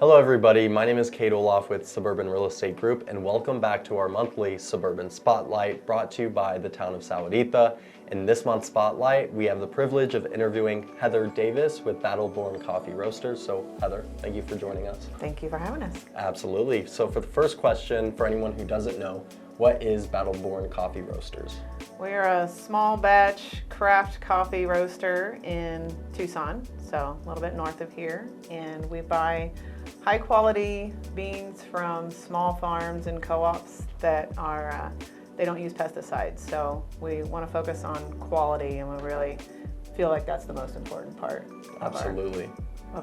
Hello everybody, my name is Kate Olaf with Suburban Real Estate Group, and welcome back to our monthly Suburban Spotlight brought to you by the town of Sahuarita. In this month's Spotlight, we have the privilege of interviewing Heather Davis with BattleBorn Coffee Roasters. So Heather, thank you for joining us. Thank you for having us. Absolutely. So for the first question, for anyone who doesn't know, what is BattleBorn Coffee Roasters? We're a small batch craft coffee roaster in Tucson, so a little bit north of here, and we buy high quality beans from small farms and co-ops that are they don't use pesticides, so we want to focus on quality, and we really feel like that's the most important part of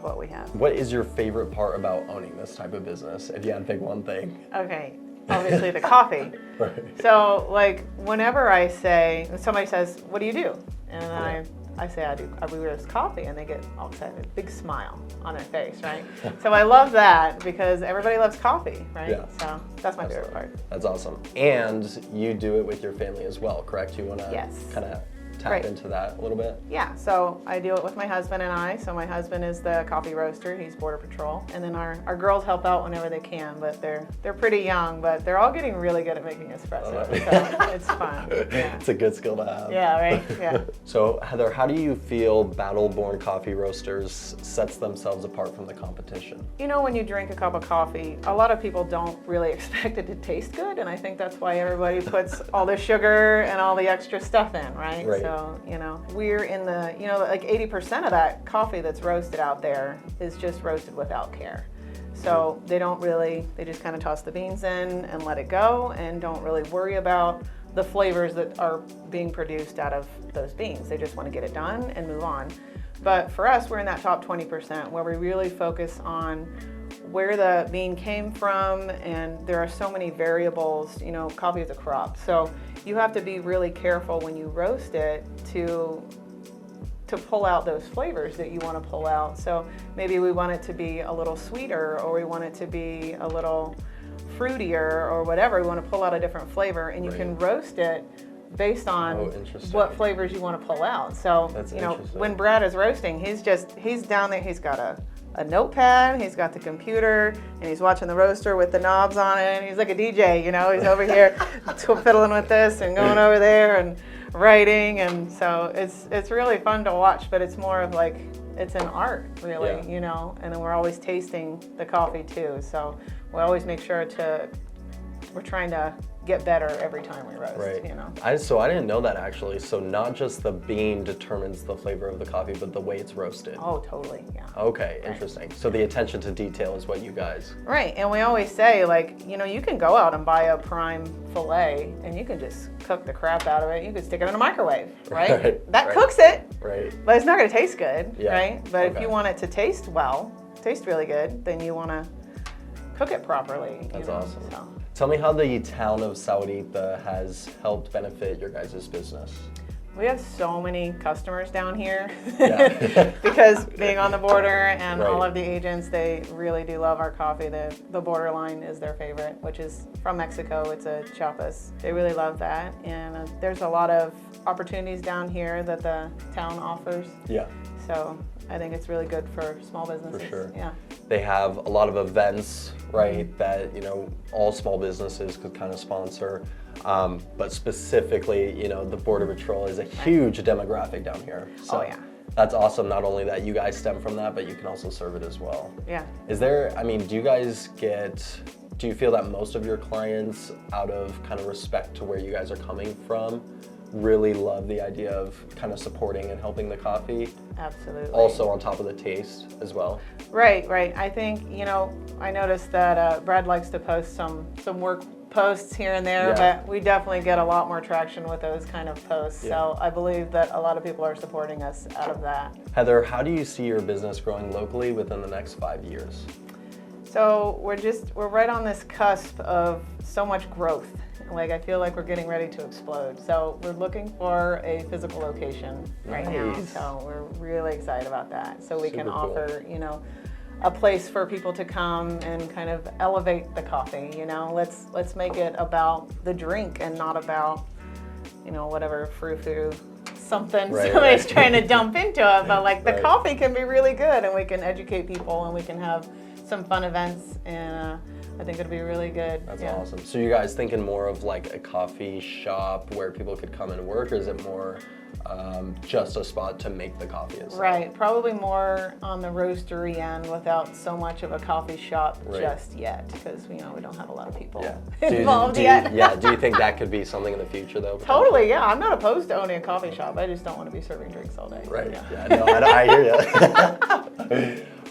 what we have. What is your favorite part about owning this type of business, if you had to pick one thing? Okay, obviously the coffee. Right. So like whenever I say, somebody says, what do you do? And I say I roast coffee, and they get all excited, big smile on their face, right? So I love that because everybody loves coffee, right? Yeah. So that's my favorite part. That's awesome. And you do it with your family as well, correct? You want to kind of tap into that a little bit? Yeah, so I do it with my husband and I. So my husband is the coffee roaster, he's Border Patrol. And then our girls help out whenever they can, but they're pretty young, but they're all getting really good at making espresso, so it's fun. Yeah. It's a good skill to have. Yeah, right, yeah. So Heather, how do you feel BattleBorn Coffee Roasters sets themselves apart from the competition? You know, when you drink a cup of coffee, a lot of people don't really expect it to taste good, and I think that's why everybody puts all the sugar and all the extra stuff in, right? So, you know, we're in the, you know, like 80% of that coffee that's roasted out there is just roasted without care. So they just kind of toss the beans in and let it go, and don't really worry about the flavors that are being produced out of those beans. They just want to get it done and move on. But for us, we're in that top 20% where we really focus on where the bean came from, and there are so many variables. You know, coffee is a crop, so you have to be really careful when you roast it to pull out those flavors that you want to pull out. So maybe we want it to be a little sweeter, or we want it to be a little fruitier, or whatever. We want to pull out a different flavor, and you can roast it based on what flavors you want to pull out. So, you know, when Brad is roasting, he's down there, he's got a notepad, he's got the computer, and he's watching the roaster with the knobs on it, and he's like a DJ, you know, he's over here fiddling with this and going over there and writing, and so it's really fun to watch, but it's more of like, it's an art, really, you know, and then we're always tasting the coffee too, so we always make sure we're trying to get better every time we roast, you know. So I didn't know that actually. So not just the bean determines the flavor of the coffee, but the way it's roasted. Oh, totally, yeah. Okay, interesting. So the attention to detail is what you guys... Right, and we always say, like, you know, you can go out and buy a prime filet, and you can just cook the crap out of it. You can stick it in a microwave, right? That cooks it, but it's not gonna taste good, right? But if you want it to taste really good, then you wanna cook it properly. That's awesome. So. Tell me how the town of Sahuarita has helped benefit your guys' business. We have so many customers down here because being on the border and all of the agents, they really do love our coffee. The borderline is their favorite, which is from Mexico. It's a Chiapas. They really love that, and there's a lot of opportunities down here that the town offers. Yeah. So I think it's really good for small businesses. For sure. Yeah. They have a lot of events, right, that, you know, all small businesses could kind of sponsor. But specifically, you know, the Border Patrol is a huge demographic down here. So that's awesome. Not only that you guys stem from that, but you can also serve it as well. Yeah. Is there, I mean, do you feel that most of your clients, out of kind of respect to where you guys are coming from, really love the idea of kind of supporting and helping the coffee? Absolutely. Also on top of the taste as well. Right. I think, you know, I noticed that Brad likes to post some work posts here and there, but we definitely get a lot more traction with those kind of posts. So I believe that a lot of people are supporting us out of that. Heather, how do you see your business growing locally within the next 5 years? So we're right on this cusp of so much growth. Like, I feel like we're getting ready to explode. So we're looking for a physical location right now. So we're really excited about that. So we can offer, you know, a place for people to come and kind of elevate the coffee, you know. Let's make it about the drink and not about, you know, whatever frou-frou something somebody's trying to dump into it. But like the coffee can be really good, and we can educate people, and we can have some fun events, and I think it'll be really good. That's awesome. So you guys thinking more of like a coffee shop where people could come and work, or is it more just a spot to make the coffee itself? Right, probably more on the roastery end without so much of a coffee shop just yet, because we don't have a lot of people involved yet. Yeah, do you think that could be something in the future though? Totally, yeah. I'm not opposed to owning a coffee shop. I just don't want to be serving drinks all day. Right, no, I hear you.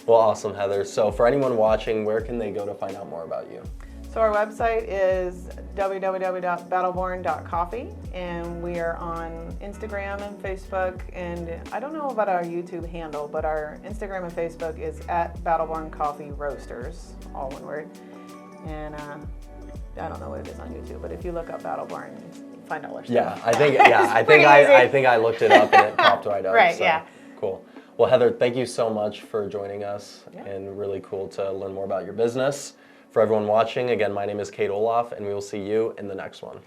Well, awesome, Heather. So for anyone watching, where can they go to find out more about you? So our website is www.battleborn.coffee, and we are on Instagram and Facebook, and I don't know about our YouTube handle, but our Instagram and Facebook is @BattleBorn Coffee Roasters, all one word. And I don't know what it is on YouTube, but if you look up BattleBorn, you find all our stuff. Yeah, I think I looked it up and it popped right up. Right, so, yeah. Cool. Well, Heather, thank you so much for joining us, and really cool to learn more about your business. For everyone watching, again, my name is Kate Olaf, and we will see you in the next one.